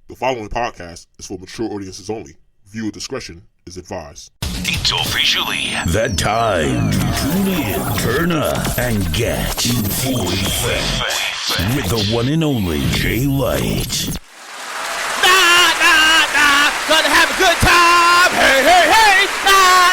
The following podcast is for mature audiences only. Viewer discretion is advised. It's officially that time to tune in, turn up, and get in full effect with the one and only Jay Light. Nah, gonna have a good time. Hey, hey, hey. Nah,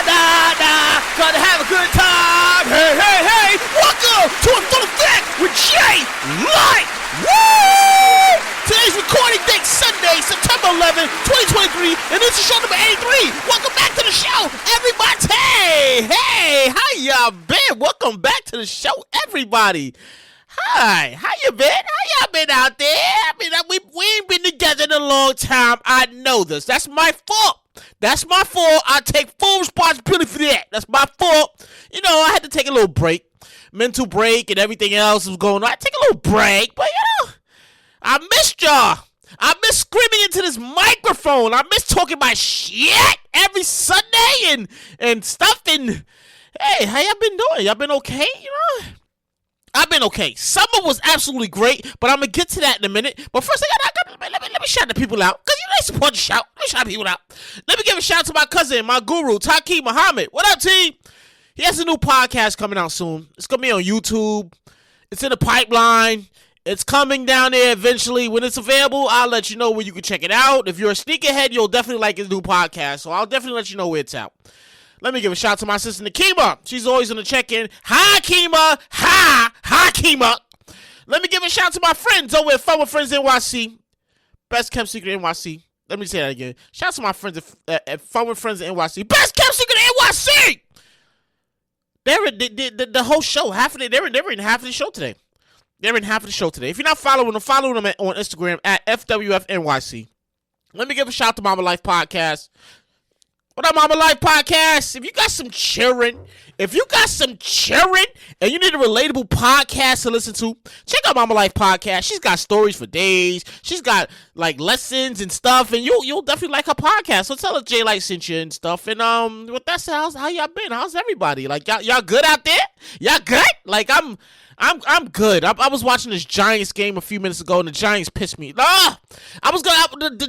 gonna have a good time. Hey, hey, hey. Welcome to a full effect with Jay Light. Woo! Today's recording date Sunday, September 11, 2023, and this is show number 83. Welcome back to the show, everybody. Hey, how y'all been? Welcome back to the show, everybody. Hi, how you been? How y'all been out there? I mean, we ain't been together in a long time. I know this. That's my fault. That's my fault. I take full responsibility for that. That's my fault. You know, I had to take a little break. Mental break and everything else was going on. I take a little break, but you know, I missed y'all. I miss screaming into this microphone. I miss talking my shit every Sunday and stuff. And hey, how y'all been doing? Y'all been okay? You know, I've been okay. Summer was absolutely great, but I'm gonna get to that in a minute. But first, let me shout the people out, because you know they support the shout. Let me shout people out. Let me give a shout out to my cousin, my guru, Taki Muhammad. What up, team? He has a new podcast coming out soon. It's gonna be on YouTube. It's in the pipeline. It's coming down there eventually. When it's available, I'll let you know where you can check it out. If you're a sneakerhead, you'll definitely like his new podcast, so I'll definitely let you know where it's out. Let me give a shout out to my sister, Nakima. She's always on the check-in. Hi, Kima. Hi, Kima. Let me give a shout out to my friends over at Fun with Friends NYC. Best kept secret NYC. Let me say that again. Shout out to my friends at Fun with Friends NYC. Best kept secret NYC. They're in the whole show. They're in half of the show today. They're in half of the show today. If you're not following them, follow them on Instagram at FWFNYC. Let me give a shout out to Mama Life Podcast. What up, Mama Life Podcast? If you got some children and you need a relatable podcast to listen to, check out Mama Life Podcast. She's got stories for days. She's got like lessons and stuff, and you'll definitely like her podcast. So tell her Jay Light sent you and stuff. And with that said, how y'all been? How's everybody? Like y'all good out there? Y'all good? Like I'm good. I was watching this Giants game a few minutes ago, and the Giants pissed me. The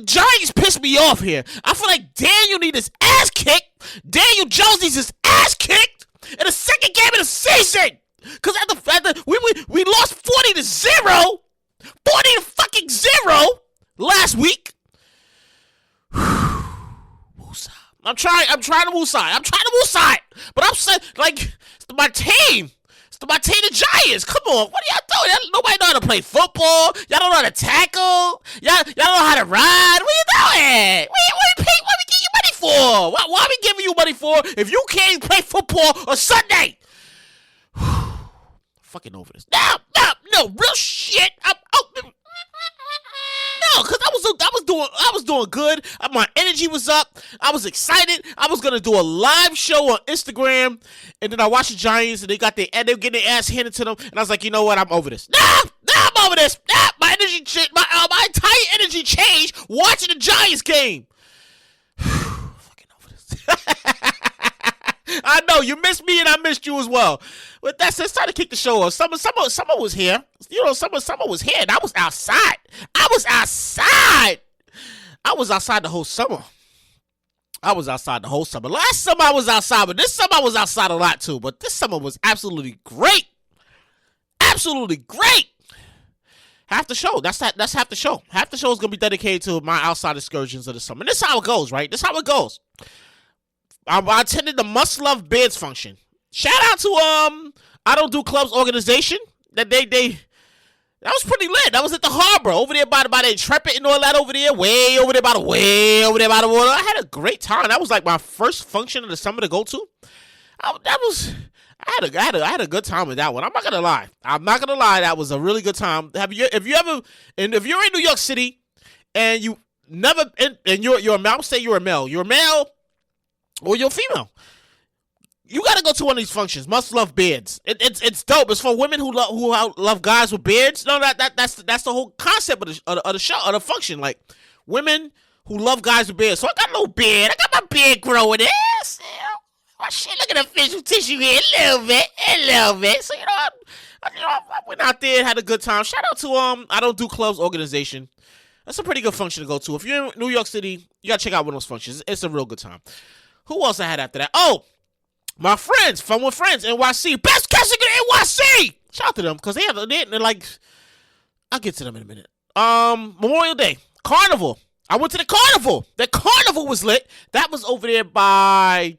Giants pissed me off here. I feel like Daniel needs his ass kicked. Daniel Jones needs his ass kicked in the second game of the season. Cause we lost 40-0, 40-0 last week. I'm trying to woosah. But I'm saying, like, it's my team. It's my team, the Giants. Come on, what are y'all doing? Nobody know how to play football. Y'all don't know how to tackle. Y'all don't know how to ride. What are you doing? What we give you money for? Why we giving you money for if you can't play football on Sunday? Fucking over this. No, real shit. No, because I was doing good. My energy was up. I was excited. I was gonna do a live show on Instagram, and then I watched the Giants, and they're getting their ass handed to them, and I was like, you know what? I'm over this. I'm over this. My energy, my entire energy changed watching the Giants game. Fucking over this. I know you missed me, and I missed you as well. With that said, it's time to kick the show off. Summer was here. You know, summer was here, and I was outside. I was outside the whole summer. Last summer I was outside, but this summer I was outside a lot too. But this summer was absolutely great. Absolutely great. Half the show. That's half the show. Half the show is gonna be dedicated to my outside excursions of the summer. And this is how it goes, right? This is how it goes. I attended the Must Love Beds function. Shout out to I Don't Do Clubs organization. That was pretty lit. That was at the Harbor over there by the Intrepid and all that over there, way over there by the water. I had a great time. That was like my first function of the summer to go to. I had a good time with that one. I'm not gonna lie. That was a really good time. If you're in New York City and you never and you're a male, say you're a male or you're female, you gotta go to one of these functions. Must Love Beards. It's dope. It's for women who love guys with beards. No, that's the whole concept of the show, of the function. Like women who love guys with beards. So I got a little beard. I got my beard growing. Oh shit! Look at the facial tissue here. A little bit. So I went out there and had a good time. Shout out to I Don't Do Clubs organization. That's a pretty good function to go to. If you're in New York City, you gotta check out one of those functions. It's a real good time. Who else I had after that? Oh, my friends, Fun with Friends, NYC, best casting in NYC. Shout out to them because they're like, I'll get to them in a minute. Memorial Day, Carnival. I went to the Carnival. The Carnival was lit. That was over there by,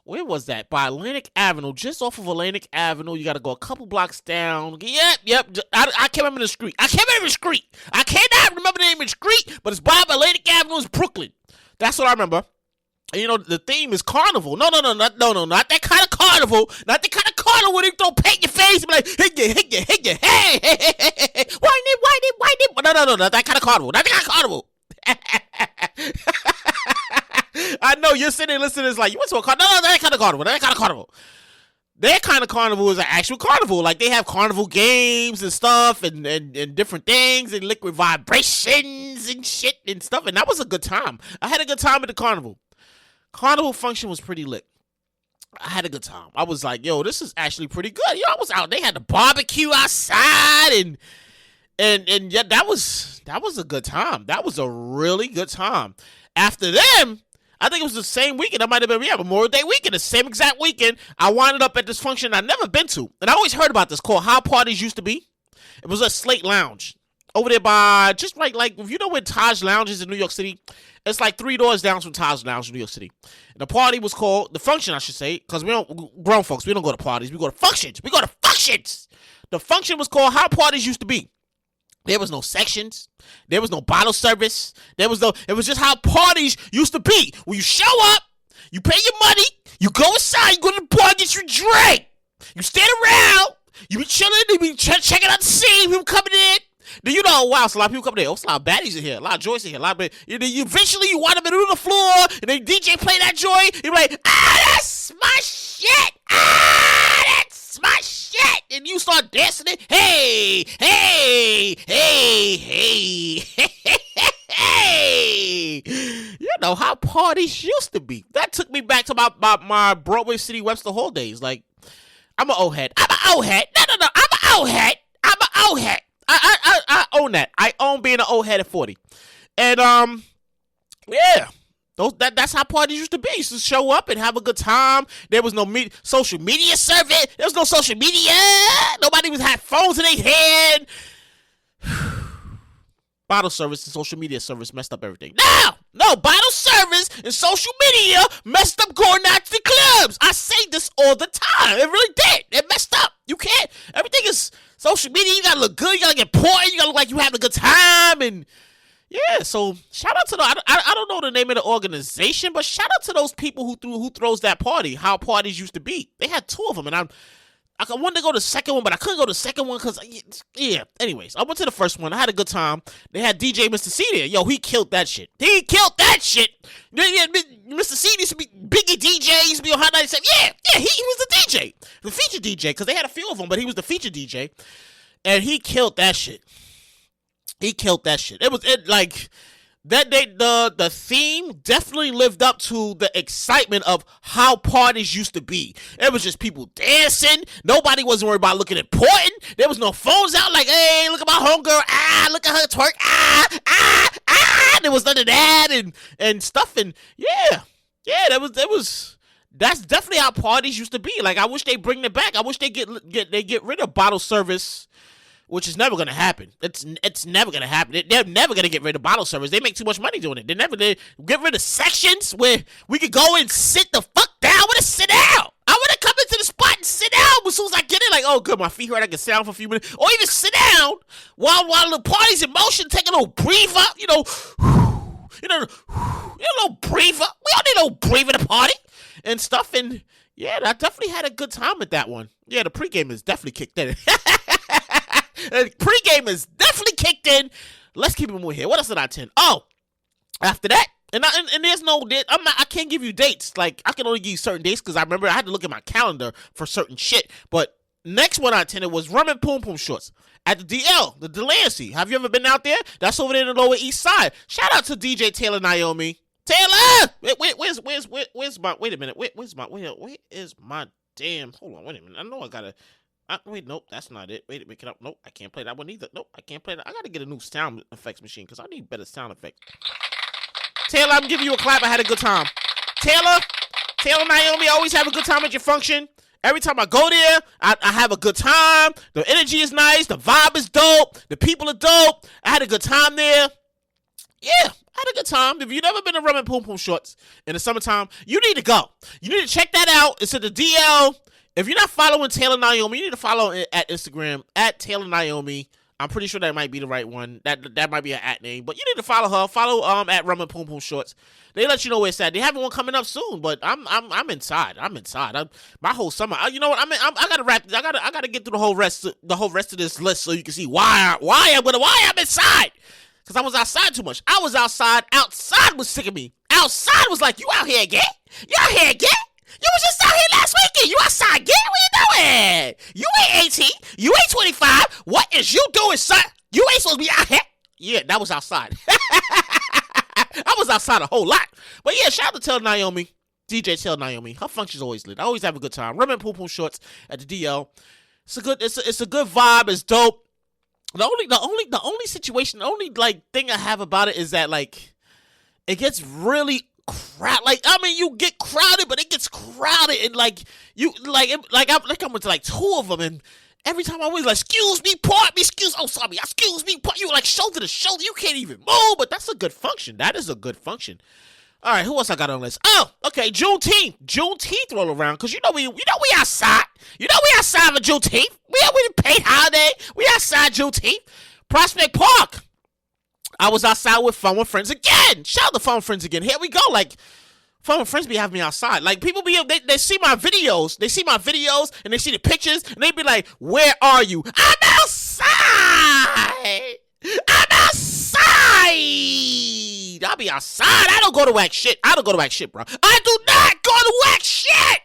where was that? By Atlantic Avenue, just off of Atlantic Avenue. You got to go a couple blocks down. Yep. I can't remember the street. I cannot remember the name of the street, but it's by Atlantic Avenue. It's Brooklyn. That's what I remember. And you know, the theme is Carnival. No, not that kind of Carnival. Not the kind of Carnival where they throw paint in your face and be like, hit you, hey. Wind it. No, not that kind of Carnival. Not that kind of Carnival. I know you're sitting there listening. It's like, you went to a carnival? No, that kind of carnival. That kind of carnival is an actual carnival. Like, they have carnival games and stuff and different things and liquid vibrations and shit and stuff. And that was a good time. I had a good time at the carnival. Carnival function was pretty lit. I had a good time. I was like, yo, this is actually pretty good. You know, I was out. They had the barbecue outside and yeah, that was a good time. That was a really good time. After them, I think it was the same weekend. That might have been, Memorial Day weekend, the same exact weekend. I wound up at this function I'd never been to. And I always heard about this called How Parties Used to Be. It was a Slate Lounge. Over there by, just right, like, if you know where Taj Lounge is in New York City, it's like 3 doors down from Taj Lounge in New York City. And the party was called, the function I should say, because grown folks, we don't go to parties, we go to functions. The function was called How Parties Used to Be. There was no sections. There was no bottle service. It was just how parties used to be. When you show up, you pay your money, you go inside, you go to the bar, get your drink. You stand around, you be chilling, you be checking out the scene, people coming in. Then you know, wow, it's a lot of people coming in. Oh, it's a lot of baddies in here, a lot of joints in here, eventually you wind up in the middle of the floor, and then DJ play that joint, you're like, that's my shit. That's my shit. And you start dancing it. Hey. You know how parties used to be. That took me back to my Broadway City Webster Hall days. Like, I'm an old head. No, I'm an old head. I own that. I own being an old head at 40. And, yeah. That's how parties used to be. Used to show up and have a good time. There was no social media service. There was no social media. Nobody had phones in their hand. Bottle service and social media service messed up everything. No, bottle service and social media messed up going out to the clubs. I say this all the time. It really did. It messed up. You can't. Everything is social media. You gotta look good. You gotta get important. You gotta look like you having a good time. And yeah, so shout out to I don't know the name of the organization, but shout out to those people who throws that party. How parties used to be. They had 2 of them, and I wanted to go to the second one, but I couldn't go to the second one because, yeah. Anyways, I went to the first one. I had a good time. They had DJ Mr. C there. Yo, he killed that shit. Yeah, Mr. C used to be Biggie DJ. Used to be on Hot 97. Yeah, he was the DJ. The feature DJ, because they had a few of them, but he was the feature DJ. And he killed that shit. That day, the theme definitely lived up to the excitement of how parties used to be. It was just people dancing. Nobody wasn't worried about looking important. There was no phones out like, hey, look at my homegirl. Look at her twerk. There was none of that and stuff. And yeah, that's definitely how parties used to be. Like, I wish they bring it back. I wish they get rid of bottle service, which is never going to happen. It's never going to happen. They're never going to get rid of bottle service. They make too much money doing it. They get rid of sections where we could go and sit the fuck down. I want to sit down. I want to come into the spot and sit down. As soon as I get in, like, oh, good, my feet hurt. I can sit down for a few minutes. Or even sit down while the party's in motion, take a little breather, a little breather. We don't need no breather to party and stuff. And yeah, I definitely had a good time at that one. Yeah, the pregame is definitely kicked in. The pregame is definitely kicked in. Let's keep it moving here. What else did I attend? Oh, after that, and there's no, I can't give you dates. Like, I can only give you certain dates because I remember I had to look at my calendar for certain shit. But next one I attended was Rum and Poom Poom Shorts at the DL, the Delancey. Have you ever been out there? That's over there in the Lower East Side. Shout out to DJ Taylor Naomi. Taylor, where's my? Wait a minute. Where is my damn? Hold on. Wait a minute. I know I gotta. Wait, nope, that's not it. Wait, make it up. Nope, I can't play that one either. Nope, I can't play that. I gotta get a new sound effects machine because I need better sound effects. Taylor, I'm giving you a clap. I had a good time. Taylor, Naomi, always have a good time at your function. Every time I go there, I have a good time. The energy is nice. The vibe is dope. The people are dope. I had a good time there. Yeah, I had a good time. If you've never been to Rum and Poom Poom Shorts in the summertime, you need to go. You need to check that out. It's at the DL. If you're not following Taylor Naomi, you need to follow it at Instagram, at Taylor Naomi. I'm pretty sure that might be the right one. That might be an at name. But you need to follow her. Follow at Rum and Poom Poom Shorts. They let you know where it's at. They have one coming up soon, but I'm inside. I'm inside. My whole summer. You know what? I gotta wrap. I gotta get through the whole rest of this list so you can see why I'm inside. Cause I was outside too much. I was outside. Outside was sick of me. Outside was like, you out here again? You out here again? You was just out here last weekend. You outside again? What you doing? You ain't 18. You ain't 25. What is you doing, son? You ain't supposed to be out here. Yeah, that was outside. I was outside a whole lot. But yeah, shout out to Taylor Naomi. DJ Taylor Naomi. Her function's always lit. I always have a good time. Rum and Poom Poom Shorts at the DL. It's a good vibe. It's dope. The only situation, the only like thing I have about it is that like it gets really crowded. Like, I mean, you get crowded, but it gets crowded, and like you I went to like 2 of them, and every time I was like, excuse me, excuse me, you like shoulder to shoulder, you can't even move. But that's a good function. That is a good function. All right, who else I got on this? Oh, okay, Juneteenth roll around, cause you know we outside. You know we outside for Juneteenth. We paid holiday. We outside Juneteenth. Prospect Park. I was outside with Fun with Friends again. Shout out to Fun with Friends again. Here we go. Like, Fun with Friends be having me outside. Like, people they see my videos. They see my videos and they see the pictures and they be like, "Where are you?" I'm outside. I'm outside. I'll be outside. I don't go to whack shit. I don't go to whack shit, bro. I do not go to whack shit.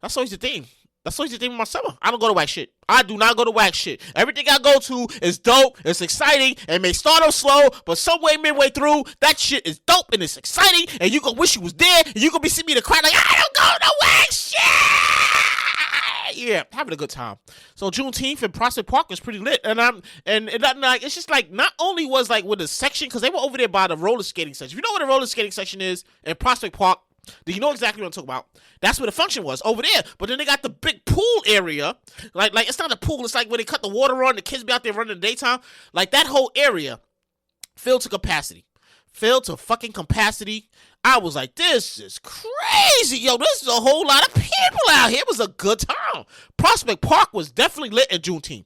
That's always the theme. That's always the theme of my summer. I don't go to whack shit. I do not go to whack shit. Everything I go to is dope. It's exciting. It may start off slow, but somewhere midway through, that shit is dope and it's exciting. And you gonna wish you was there. And you gonna be seeing me in the crowd like, I don't go to whack shit. Yeah, having a good time. So Juneteenth in Prospect Park was pretty lit, and it's just like not only was like with the section, because they were over there by the roller skating section. If you know what the roller skating section is in Prospect Park, do you know exactly what I'm talking about? That's where the function was, over there. But then they got the big pool area. Like it's not a pool. It's like where they cut the water on. The kids be out there running in the daytime. Like that whole area filled to capacity. Filled to fucking capacity. I was like, this is crazy. Yo, this is a whole lot of people out here. It was a good time. Prospect Park was definitely lit at Juneteenth.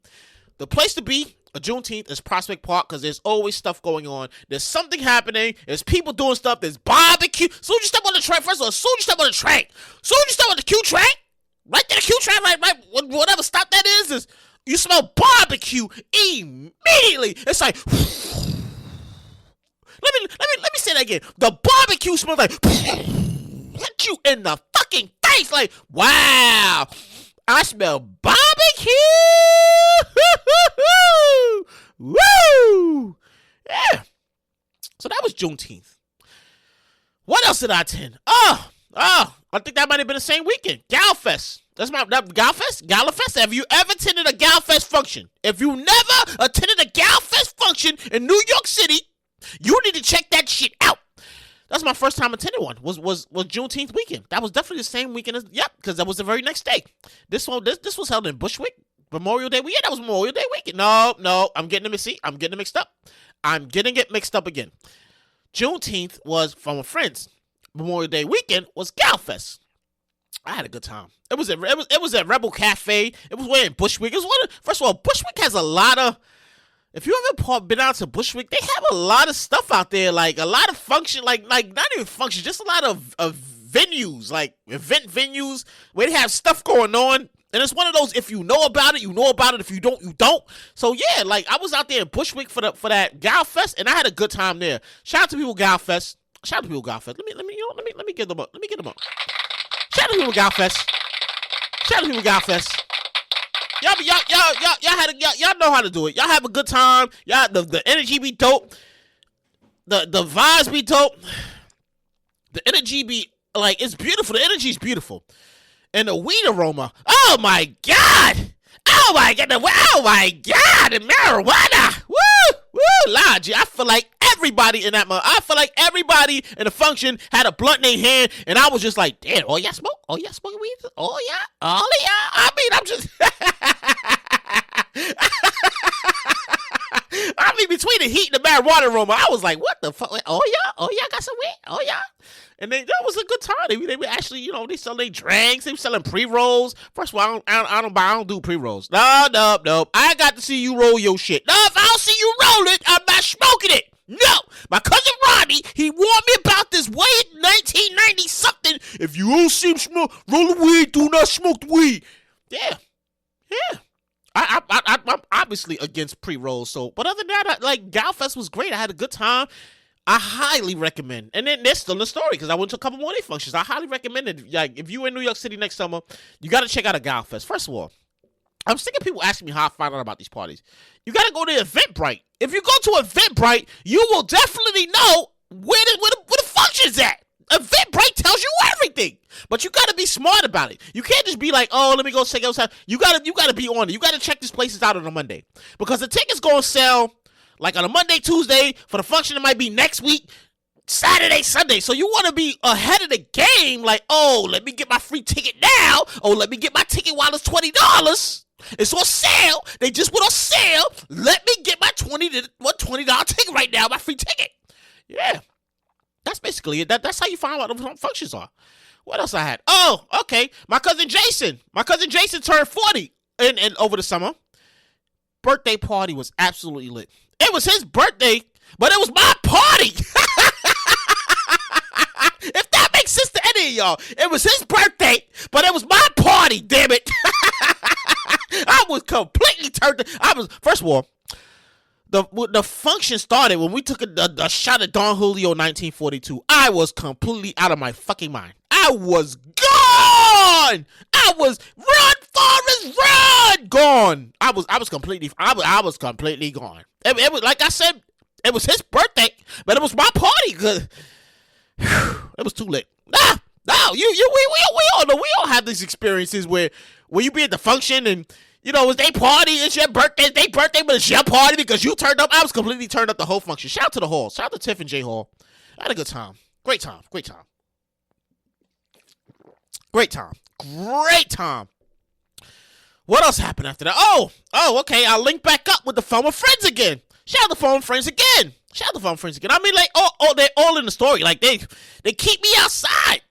The place to be a Juneteenth is Prospect Park because there's always stuff going on. There's something happening. There's people doing stuff. There's barbecue. Soon as you step on the train, first of all, soon as you step on the train, soon as you step on the Q train, right there, the Q train, right, whatever stop that is you smell barbecue immediately. It's like, let me say that again. The barbecue smells like hit you in the fucking face. Like, wow. I smell barbecue. Woo! Yeah. So that was Juneteenth. What else did I attend? Oh, I think that might have been the same weekend. Galfest. That's Galfest? Galfest? Have you ever attended a Galfest function? If you never attended a Galfest function in New York City, you need to check that shit out. That's my first time attending one. Was Juneteenth weekend. That was definitely the same weekend as because that was the very next day. This was held in Bushwick. Memorial Day weekend. That was Memorial Day weekend. No, I'm getting it mixed up. I'm getting it mixed up again. Juneteenth was Fun with Friends. Memorial Day weekend was Galfest. I had a good time. It was at Rebel Cafe. It was way in Bushwick. First of all, Bushwick has a lot of. If you ever been out to Bushwick, they have a lot of stuff out there, like a lot of function, like not even function, just a lot of venues, like event venues where they have stuff going on. And it's one of those, if you know about it, you know about it. If you don't, you don't. So yeah, like I was out there in Bushwick for that Galfest, and I had a good time there. Shout out to people Galfest. Shout out to people Galfest. Let me get them up. Shout out to people Galfest. Shout out to people Galfest. Y'all know how to do it. Y'all have a good time. Y'all the energy be dope. The vibes be dope. The energy be like it's beautiful. The energy is beautiful. And the weed aroma. Oh my God. Oh my god, the marijuana. Woo, Lord, I feel like everybody in that I feel like everybody in the function had a blunt in their hand, and I was just like, damn, oh, y'all smoke? Oh, y'all smoking weed? Oh, yeah? I mean, I'm just... I mean, between the heat and the marijuana aroma, I was like, what the fuck? Oh, yeah, got some weed? Oh, yeah. And that was a good time. They were actually, they sell their drinks. They were selling pre-rolls. First of all, I don't do pre-rolls. No. I got to see you roll your shit. No, if I don't see you roll it, I'm not smoking it. No. My cousin Ronnie, he warned me about this way in 1990-something. If you don't see him roll the weed, do not smoke the weed. Yeah. I'm obviously against pre-rolls, but other than that, Galfest was great. I had a good time. I highly recommend, and then there's still a story because I went to a couple more functions. I highly recommend it. Like, if you're in New York City next summer, you got to check out a Galfest. First of all, I'm sick of people asking me how I find out about these parties. You got to go to Eventbrite. If you go to Eventbrite, you will definitely know where the function's at. Eventbrite tells you everything, but you got to be smart about it. You can't just be like, oh, let me go check it out. You got to be on it. You got to check these places out on a Monday because the tickets going to sell like on a Monday, Tuesday for the function. It might be next week, Saturday, Sunday. So you want to be ahead of the game. Like, oh, let me get my free ticket now. Oh, let me get my ticket while it's $20. It's on sale. They just went on sale. Let me get my $20 ticket right now, my free ticket. Yeah. That's basically it. That's how you find out what the functions are. What else I had? Oh, okay. My cousin Jason turned 40 and over the summer. Birthday party was absolutely lit. It was his birthday, but it was my party. If that makes sense to any of y'all, it was his birthday, but it was my party. Damn it! I was completely turned. First of all, the function started when we took a shot at Don Julio 1942. I was completely out of my fucking mind. I was gone. I was run, Forrest, run, gone. I was completely gone. It was like I said, it was his birthday, but it was my party. Cause it was too late. No, we all know. We all have these experiences where you be at the function and it's their party, it's your birthday, it's their birthday, but it's your party because you turned up. I was completely turned up the whole function. Shout out to the hall. Shout out to Tiff and J Hall. I had a good time. Great time. What else happened after that? Oh, okay. I linked back up with the Phone with Friends again. Shout out to Phone with Friends again. I mean, like, they're all in the story. Like, they keep me outside.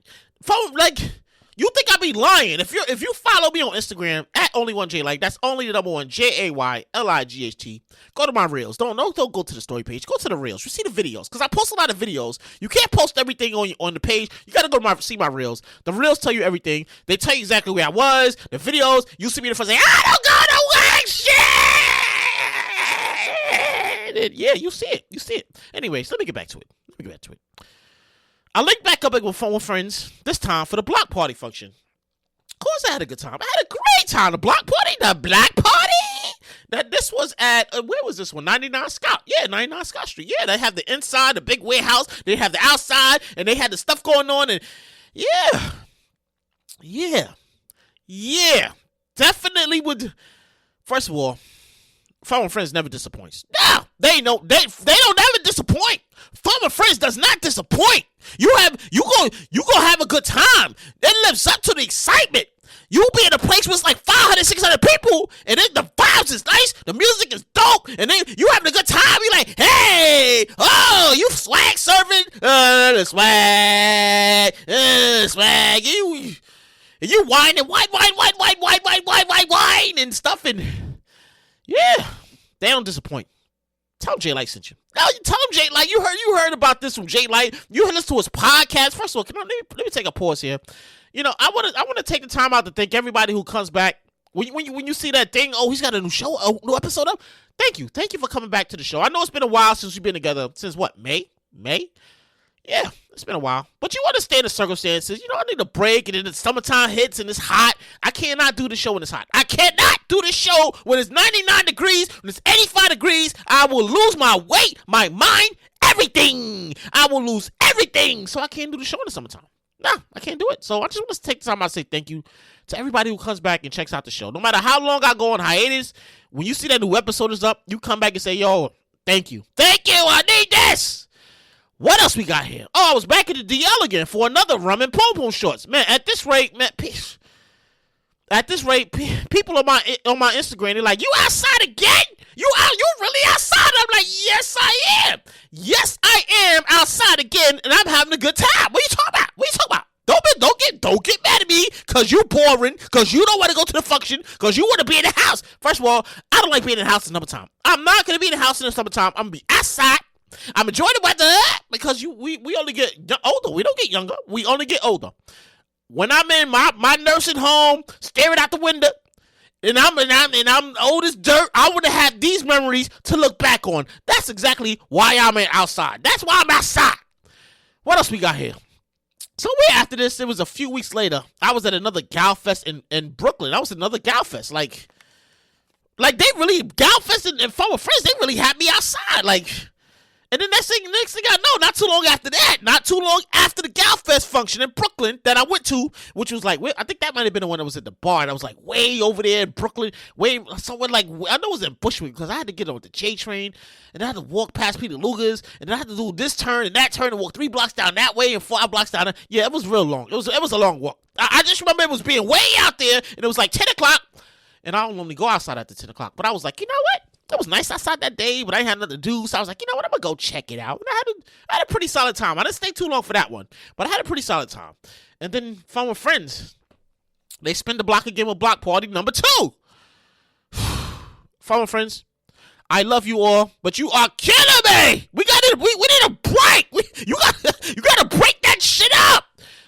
You think I be lying? If you follow me on Instagram at only1J, like that's only the number one JAYLIGHT. Go to my reels. Don't go to the story page. Go to the reels. You see the videos because I post a lot of videos. You can't post everything on the page. You gotta go to see my reels. The reels tell you everything. They tell you exactly where I was. The videos. You see me the first say I don't go to work shit. And yeah, you see it. Anyways, let me get back to it. I linked back up with Phone with Friends, this time for the block party function. Of course I had a good time. I had a great time. The block party? This was at, where was this one? 99 Scott. Yeah, 99 Scott Street. Yeah, they have the inside, the big warehouse. They have the outside, and they had the stuff going on. And yeah. Definitely would. First of all, Phone with Friends never disappoints. No, they don't never disappoint. Phone with Friends does not disappoint. You gonna have a good time. It lives up to the excitement. You'll be in a place where it's like 500, 600 people, and then the vibes is nice, the music is dope, and then you having a good time. You like, hey, oh, you swag surfing, the swag, you whine and stuff, and yeah, they don't disappoint. Tell him Jay Light sent you. No, tell him Jay Light. You heard about this from Jay Light. You listen to his podcast. First of all, let me take a pause here. I want to take the time out to thank everybody who comes back. When you see that thing, oh, he's got a new show, a new episode up. Thank you for coming back to the show. I know it's been a while since we've been together. Since what, May? Yeah, it's been a while. But you understand the circumstances. I need a break, and then the summertime hits, and it's hot. I cannot do the show when it's hot. I cannot do the show when it's 99 degrees, when it's 85 degrees. I will lose my weight, my mind, everything. I will lose everything. So I can't do the show in the summertime. No, I can't do it. So I just want to take the time to say thank you to everybody who comes back and checks out the show. No matter how long I go on hiatus, when you see that new episode is up, you come back and say, yo, thank you. Thank you. I need this. What else we got here? Oh, I was back in the DL again for another rum and pom pom shorts. Man, at this rate, people on my Instagram, they're like, you outside again? You really outside? I'm like, yes, I am. Yes, I am outside again, and I'm having a good time. What are you talking about? Don't get mad at me because you boring, because you don't want to go to the function, because you want to be in the house. First of all, I don't like being in the house in the summertime. I'm not going to be in the house in the summertime. I'm going to be outside. I'm enjoying the weather because we only get older. We don't get younger. We only get older. When I'm in my nursing home, staring out the window, and I'm old as dirt, I want to have these memories to look back on. That's exactly why I'm outside. That's why I'm outside. What else we got here? So way after this, it was a few weeks later, I was at another Gal Fest in Brooklyn. I was at another Gal Fest. Like they really, Gal Fest and Fun with Friends, they really had me outside. And then next thing I know, not too long after the Gal Fest function in Brooklyn that I went to, which was like, I think that might have been the one that was at the bar, and I was like way over there in Brooklyn, way somewhere like, I know it was in Bushwick, because I had to get on the J train, and I had to walk past Peter Luger's, and then I had to do this turn and that turn and walk 3 blocks down that way and 5 blocks down there. Yeah, it was real long. It was a long walk. I just remember it was being way out there, and it was like 10 o'clock, and I don't normally go outside after 10 o'clock, but I was like, you know what? It was nice outside that day, but I had nothing to do, so I was like, you know what, I'm going to go check it out. And I had a pretty solid time. I didn't stay too long for that one, but I had a pretty solid time. And then Fun with Friends, they spin the block again with Block Party number 2. Fun with Friends, I love you all, but you are killing me. We need a break. You got to break that shit up.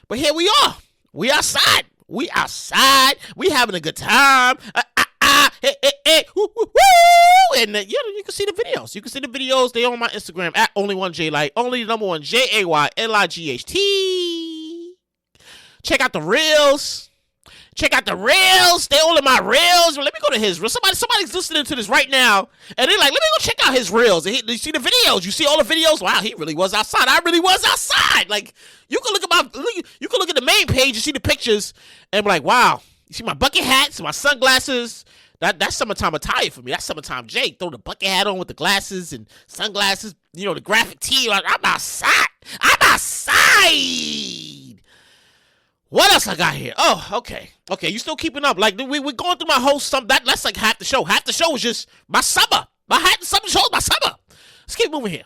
But here we are. We outside. We having a good time. Hey, woo, woo, woo. And you can see the videos. They on my Instagram at only1jlight, only the number 1 JAYLIGHT. Check out the reels. They all in my reels. Let me go to his reels. Somebody's listening to this right now, and they're like, let me go check out his reels. And you see the videos. You see all the videos. Wow, he really was outside. I really was outside. Like, you can look at the main page and see the pictures, and be like, wow. You see my bucket hats, my sunglasses. That's summertime attire for me. That's summertime Jake. Throw the bucket hat on with the glasses and sunglasses. The graphic tee. Like, I'm outside. What else I got here? Oh, okay. You still keeping up? Like, we're going through my whole summer. That's like half the show. Half the show was just my summer. Half the summer show is my summer. Let's keep moving here.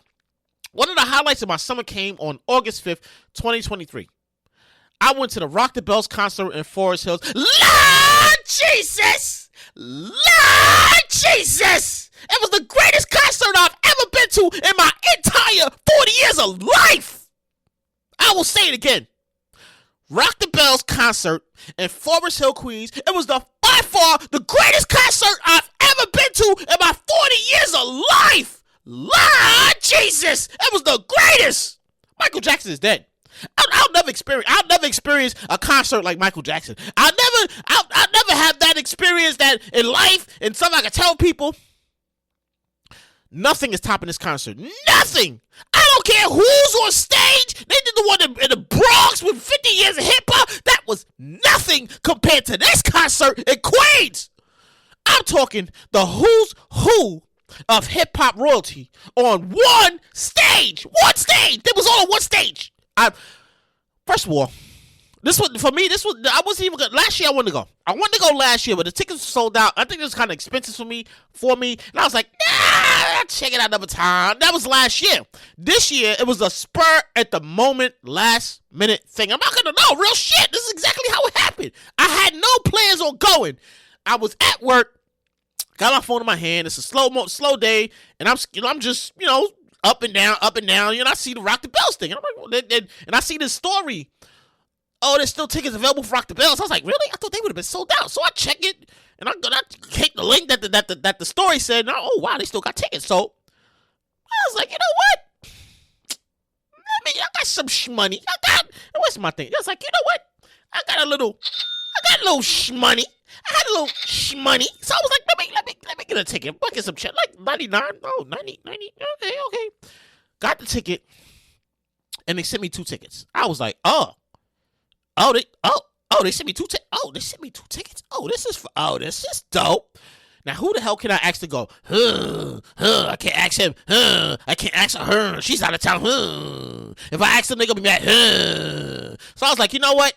One of the highlights of my summer came on August 5th, 2023. I went to the Rock the Bells concert in Forest Hills. Lord Jesus! It was the greatest concert I've ever been to in my entire 40 years of life. I will say it again. Rock the Bells concert in Forest Hill, Queens. It was by far the greatest concert I've ever been to in my 40 years of life. Lord Jesus! It was the greatest. Michael Jackson is dead. I'll never experience a concert like Michael Jackson. I'll never have that experience that in life and something I can tell people. Nothing is topping this concert. Nothing. I don't care who's on stage. They did the one in the Bronx with 50 years of hip hop. That was nothing compared to this concert in Queens. I'm talking the who's who of hip hop royalty on one stage. They was all on one stage. First of all, I wasn't even good. Last year I wanted to go. I wanted to go last year, but the tickets were sold out. I think it was kind of expensive for me. And I was like, nah, check it out another time. That was last year. This year, it was a spur at the moment, last minute thing. I'm not going to know. Real shit. This is exactly how it happened. I had no plans on going. I was at work, got my phone in my hand. It's a slow day, and I'm just, up and down. I see the Rock the Bells thing. And I'm like, and I see this story. Oh, there's still tickets available for Rock the Bells. I was like, really? I thought they would have been sold out. So I check it, and I hit the link that the story said. And wow, they still got tickets. So I was like, you know what? I got some shmoney. What's my thing? I was like, you know what? I got a little shmoney. I had a little shmoney. So I was like, let me get a ticket. Bucket some shit. Like 99. Oh, 90. Okay. Got the ticket. And they sent me 2 tickets. I was like, oh. they sent me two tickets. They sent me two tickets. This is dope. Now, who the hell can I ask to go? I can't ask him. I can't ask her. She's out of town. If I ask them, they're going to be mad. So I was like, you know what?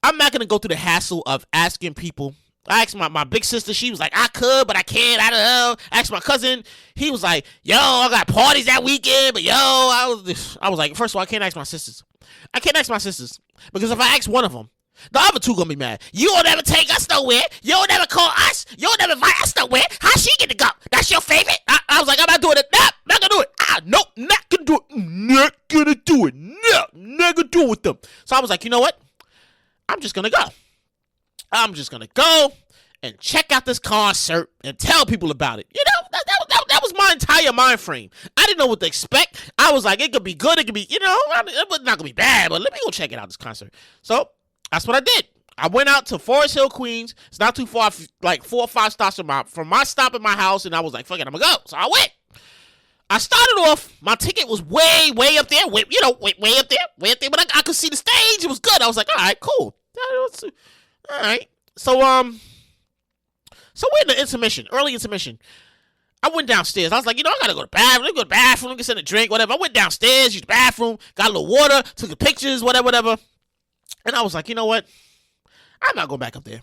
I'm not going to go through the hassle of asking people. I asked my big sister. She was like, I could, but I can't. I don't know. I asked my cousin. He was like, yo, I got parties that weekend. But, I was like, first of all, I can't ask my sisters. Because if I ask one of them, the other two gonna be mad. You don't ever take us nowhere. You don't ever call us. You don't ever invite us nowhere. How she get to go? That's your favorite? I was like, I'm not doing it. Nope, not gonna do it. Nope, not gonna do it. Not gonna do it. No, not gonna do it with them. So I was like, you know what? I'm just gonna go. I'm just gonna go and check out this concert and tell people about it. You know, that was my entire mind frame. I didn't know what to expect. I was like, it could be good. It could be, it was not gonna be bad, but let me go check it out, this concert. So that's what I did. I went out to Forest Hill, Queens. It's not too far, like 4 or 5 stops from my stop at my house, and I was like, fuck it, I'm gonna go. So I went. I started off, my ticket was way up there, way up there, but I could see the stage. It was good. I was like, all right, cool. All right. So we're in the intermission, early intermission. I went downstairs. I was like, I gotta go to the bathroom. Let me go to the bathroom, get something to drink, whatever. I went downstairs, used the bathroom, got a little water, took the pictures, whatever. And I was like, you know what? I'm not going back up there.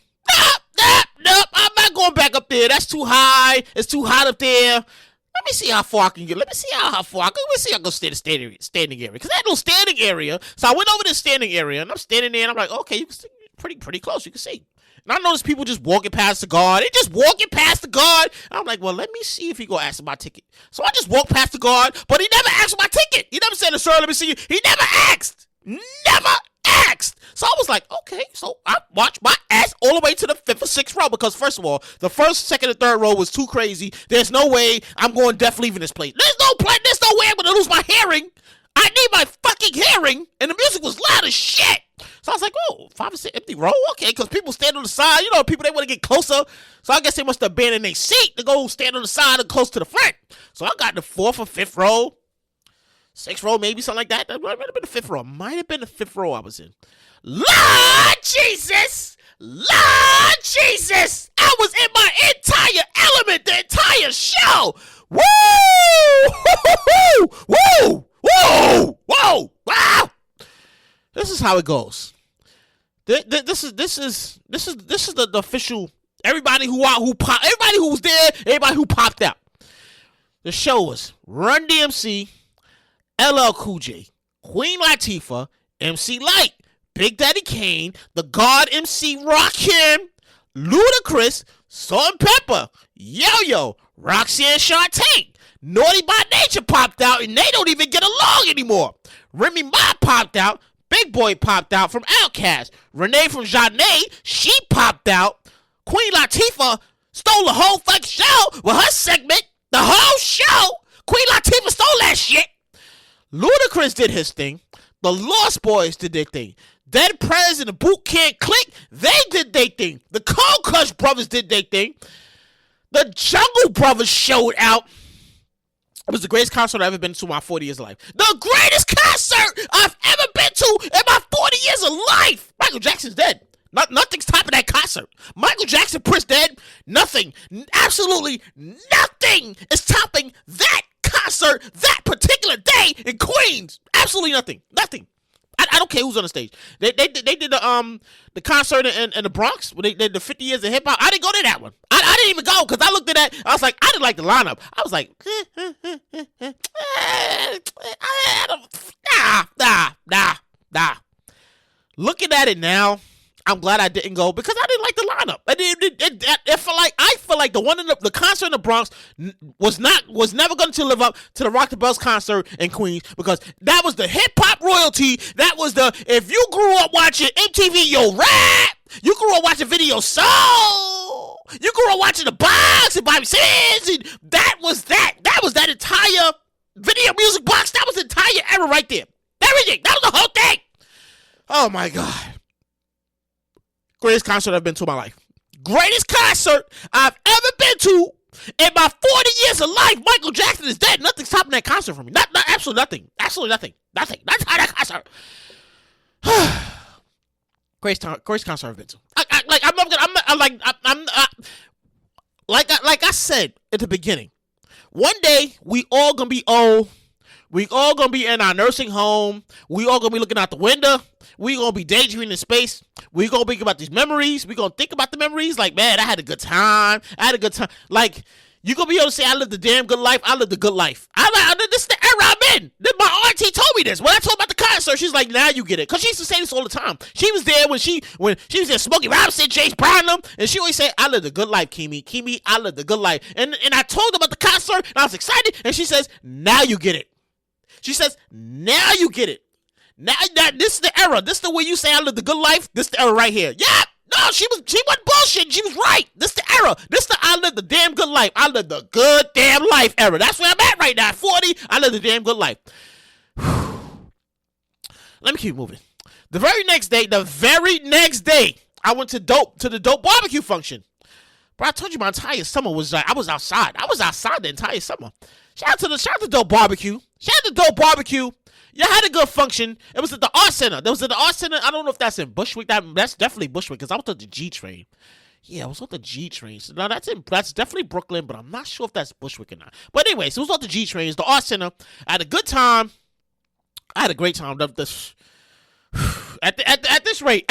Nope. I'm not going back up there. That's too high. It's too hot up there. Let me see how far I can get. Let me see how far I can. Let me see how I can stay in the standing area. Because I had no standing area. So I went over to the standing area, and I'm standing there, and I'm like, okay, you can see pretty close. You can see. And I noticed people just walking past the guard. They just walking past the guard. And I'm like, well, let me see if he gonna ask for my ticket. So I just walked past the guard, but he never asked for my ticket. He never said, sir, let me see you. He never asked. Never asked. So I was like, okay. So I watched my ass all the way to the 5th or 6th row because, first of all, the 1st, 2nd, and 3rd row was too crazy. There's no way I'm going deaf leaving this place. There's no way I'm going to lose my hearing. I need my fucking hearing. And the music was loud as shit. So I was like, 5 or 6 empty row? Okay, because people stand on the side. People, they want to get closer. So I guess they must have abandoned their seat to go stand on the side and close to the front. So I got the 4th or 5th row. 6th row, maybe, something like that. That might have been the 5th row. Might have been the 5th row I was in. Lord Jesus! Lord Jesus! I was in my entire element, the entire show! Woo! Woo! Woo! Whoa! Wow! This is how it goes. This is the official. Everybody who popped, everybody who was there, everybody who popped out. The show was Run DMC, LL Cool J, Queen Latifah, MC Lyte, Big Daddy Kane, The God MC Rakim, Ludacris, Salt-N-Pepa, Yo-Yo, Roxanne Shante, Naughty by Nature popped out, and they don't even get along anymore. Remy Ma popped out. Big Boy popped out from Outkast. Renee from Janae, she popped out. Queen Latifah stole the whole fucking show with her segment. The whole show. Queen Latifah stole that shit. Ludacris did his thing. The Lost Boys did their thing. Dead Prez and the Boot Camp Clique, they did their thing. The Cold Crush Brothers did their thing. The Jungle Brothers showed out. It was the greatest concert I've ever been to in my 40 years of life. The greatest concert I've ever been to in my 40 years of life. Michael Jackson's dead. Nothing's topping that concert. Michael Jackson, Prince dead. Nothing. Absolutely nothing is topping that concert that particular day in Queens. Absolutely nothing. Nothing. I don't care who's on the stage. They did the concert in the Bronx when they did the 50 years of hip hop. I didn't go to that one. I didn't even go because I looked at that. I was like, I didn't like the lineup. I was like, nah. Looking at it now, I'm glad I didn't go because I didn't like the lineup. I feel like the one in the concert in the Bronx was never going to live up to the Rock the Bells concert in Queens because that was the hip hop royalty. That was if you grew up watching MTV Yo Rap, you grew up watching Video Soul, you grew up watching The Box and Bobby Sands, and that was that entire video music box. That was the entire era right there. Everything. That was the whole thing. Oh my God. Greatest concert I've been to in my life. Greatest concert I've ever been to in my 40 years of life. Michael Jackson is dead. Nothing's topping that concert for me. Not absolutely nothing. Absolutely nothing. Nothing. Not that concert. Greatest concert I've been to. Like I said at the beginning, one day we all gonna be old. We all gonna be in our nursing home. We all gonna be looking out the window. We gonna be daydreaming in space. We gonna think about these memories. We gonna think about the memories. Like, man, I had a good time. Like, you gonna be able to say, I lived a damn good life. I lived a good life. This is the era I'm in. My auntie told me this. When I told about the concert, she's like, now you get it. Because she used to say this all the time. She was there when she was there, Smokey Robinson, James Brown, and she always said, I lived a good life, Kimi. Kimi, I lived a good life. And I told her about the concert, and I was excited, and she says, now you get it. She says, now you get it. Now this is the era. This is the way you say I lived a good life. This is the era right here. Yeah. No, she wasn't bullshit. She was right. This the era. This the I lived a damn good life. I lived a good damn life era. That's where I'm at right now. At 40, I lived a damn good life. Let me keep moving. The very next day, I went to the dope barbecue function. Bro, I told you my entire summer was like, I was outside. I was outside the entire summer. Shout out to dope barbecue. Y'all had a good function. It was at the Art Center. There was at the Art Center. I don't know if that's in Bushwick. That's definitely Bushwick because I was on the G train. Yeah, I was on the G train. So now that's definitely Brooklyn, but I'm not sure if that's Bushwick or not. But anyway, so it was on the G train. It's the Art Center. I had a good time. I had a great time. At this rate,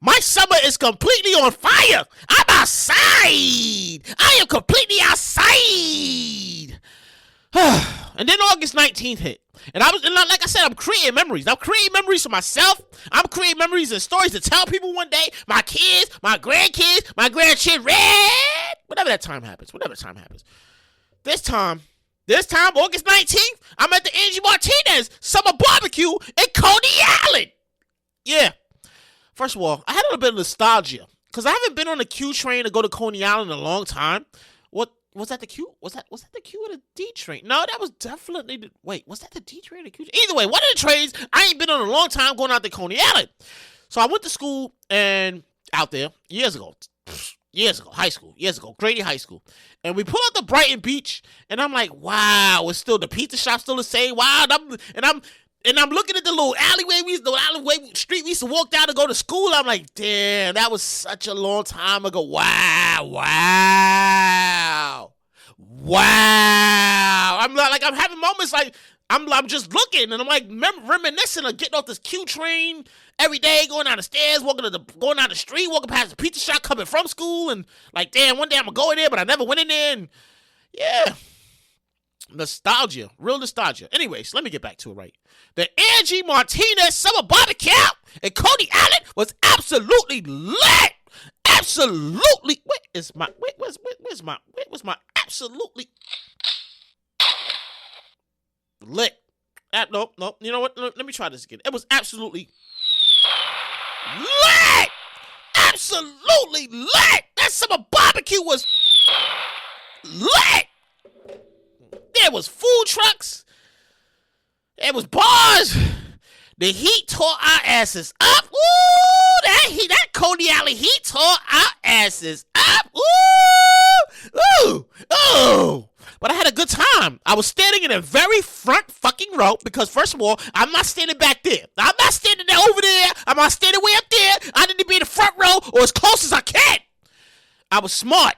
my summer is completely on fire. I'm outside. I am completely outside. And then August 19th hit. And like I said, I'm creating memories. I'm creating memories for myself. I'm creating memories and stories to tell people one day. My kids, my grandkids, my grandchildren. Whenever that time happens. This time, August 19th, I'm at the Angie Martinez Summer Barbecue in Coney Island. Yeah. First of all, I had a little bit of nostalgia because I haven't been on the Q train to go to Coney Island in a long time. What was that? The Q? Was that the Q or the D train? No, that was definitely was that the D train or the Q train? Either way, one of the trains I ain't been on in a long time going out to Coney Island. So I went to school and out there years ago, Grady High School. And we pull out the Brighton Beach and I'm like, wow, it's still the pizza shop still the same. Wow, and I'm looking at the little street we used to walk down to go to school. I'm like, damn, that was such a long time ago. Wow. I'm having moments like I'm just looking and I'm like reminiscing of getting off this Q train every day, going down the stairs, going down the street, walking past the pizza shop, coming from school, and like, damn, one day I'm gonna go in there, but I never went in there. And yeah. Nostalgia, real nostalgia. Anyways, let me get back to it right. The Angie Martinez Summer Barbecue in Coney Island was absolutely lit. Absolutely. Where's my absolutely lit? No. You know what? Let me try this again. It was absolutely lit. Absolutely lit. That summer barbecue was lit. There was food trucks. There was bars. The heat tore our asses up. Ooh, that Coney Island heat tore our asses up. Ooh. But I had a good time. I was standing in the very front fucking row because, first of all, I'm not standing back there. I'm not standing there over there. I'm not standing way up there. I need to be in the front row or as close as I can. I was smart.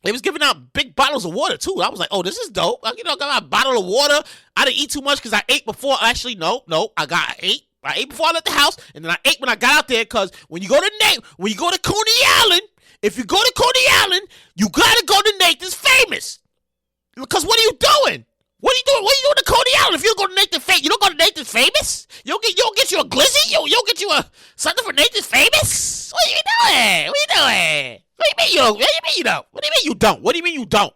They was giving out big bottles of water, too. I was like, oh, this is dope. Got a bottle of water. I didn't eat too much because I ate before. Actually, no. I ate. I ate before I left the house, and then I ate when I got out there because when you go to Coney Island, if you go to Coney Island, you got to go to Nathan's Famous. Because what are you doing? What are you doing to Coney Island if you don't go to Nathan's Famous? You don't go to Nathan's Famous? You don't get you a glizzy? You don't get you something for Nathan's Famous? What are you doing? What do you mean you don't? What do you mean you don't?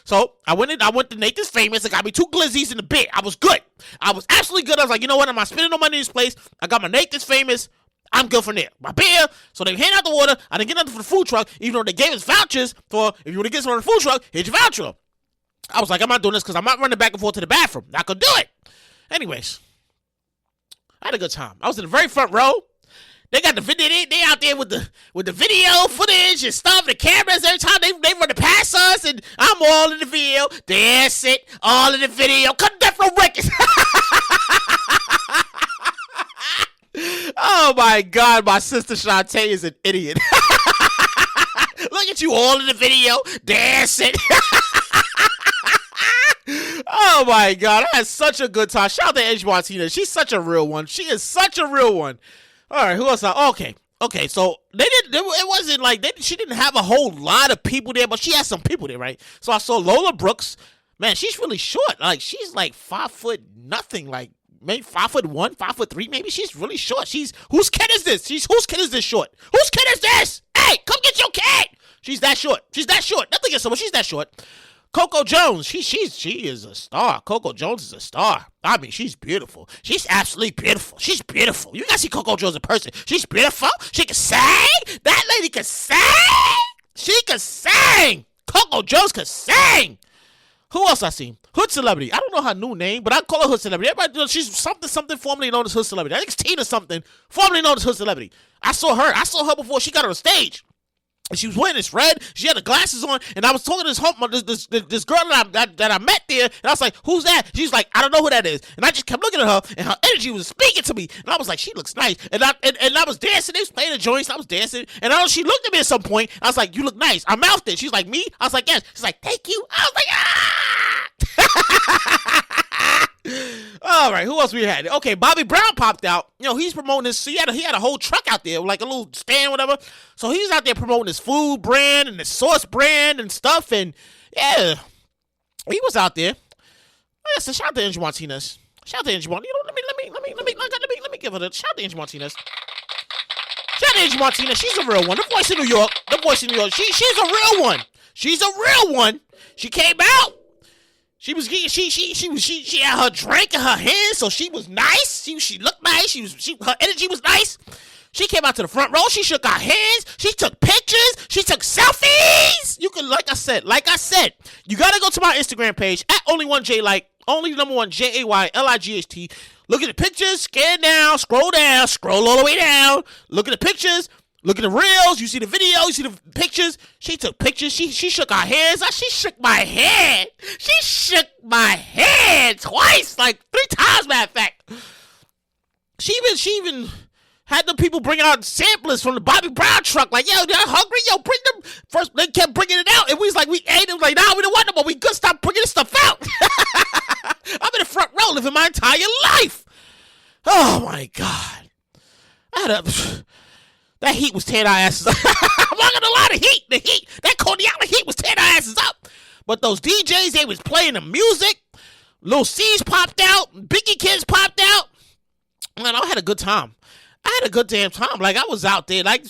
So I went to Nathan's Famous. I got me 2 glizzies in the bed. I was good. I was absolutely good. I was like, you know what? I'm not spending no money in this place. I got my Nathan's Famous. I'm good from there. My beer. So they hand out the water. I didn't get nothing for the food truck, even though they gave us vouchers for if you want to get something on the food truck, here's your voucher. I was like, I'm not doing this because I'm not running back and forth to the bathroom. Not gonna do it. Anyways, I had a good time. I was in the very front row. They got the video. They out there with the video footage and stuff, the cameras. Every time they run past us, and I'm all in the video. That's it, all in the video. Cut Death Row Records. Oh Oh my God, my sister Shantae is an idiot. Look at you all in the video dancing. Oh my God, I had such a good time. Shout out to Angie Martinez. She's such a real one. She is such a real one. All right, who else? Okay, so it wasn't like she didn't have a whole lot of people there, but she had some people there, right? So I saw Lola Brooks. Man, she's really short. Like, she's like 5 foot nothing, like maybe 5'1", 5'3", maybe. She's really short. Whose kid is this? Whose kid is this short? Whose kid is this? Hey, come get your kid. She's that short. Nothing against someone. She's that short. Coco Jones, she is a star. Coco Jones is a star. I mean, she's beautiful. She's absolutely beautiful. She's beautiful. You gotta see Coco Jones in person. She's beautiful. She can sing. That lady can sing. She can sing. Coco Jones can sing. Who else I seen? Hood Celebrity. I don't know her new name, but I call her Hood Celebrity. Everybody knows she's something formerly known as Hood Celebrity. I think it's Tina something formerly known as Hood Celebrity. I saw her before she got on the stage. And she was wearing this red. She had the glasses on, and I was talking to this girl that I met there, and I was like, "Who's that?" She's like, "I don't know who that is." And I just kept looking at her, and her energy was speaking to me, and I was like, "She looks nice." And I was dancing. They was playing the joints. I was dancing, and she looked at me at some point. I was like, "You look nice." I mouthed it. She's like, "Me?" I was like, "Yes." She's like, "Thank you." I was like, "Ah!" All right, who else we had? Okay, Bobby Brown popped out. You know, he's promoting this. So he had a whole truck out there, like a little stand, whatever. So he's out there promoting his food brand and his sauce brand and stuff. And yeah, he was out there. Yeah, so shout out to Angie Martinez. Shout out to Angie Martinez. You know, let me give her the shout out to Angie Martinez. Shout out to Angie Martinez. She's a real one. The voice of New York. She's a real one. She's a real one. She came out. She had her drink in her hand, so she was nice. She looked nice. Her energy was nice. She came out to the front row. She shook our hands. She took pictures. She took selfies. You can, like I said, you gotta go to my Instagram page at only1jlight, only number one JAYLIGHT. Look at the pictures. Scan down. Scroll all the way down. Look at the pictures. Look at the reels. You see the video. You see the pictures. She took pictures. She shook our hands. She shook my hand. She shook my hand twice, like 3 times, matter of fact. She even had the people bring out samplers from the Bobby Brown truck. Like, yo, they're hungry. Yo, bring them. First, they kept bringing it out. And we was like, we ate it. Like, nah, we don't want no more. We good. Stop bringing this stuff out. I'm in the front row living my entire life. Oh, my God. That heat was tearing our asses up. I'm not gonna lie, the heat, that Condiana heat was tearing our asses up. But those DJs, they was playing the music. Lil C's popped out. Biggie Kids popped out. Man, I had a good time. I had a good damn time. Like, I was out there, like,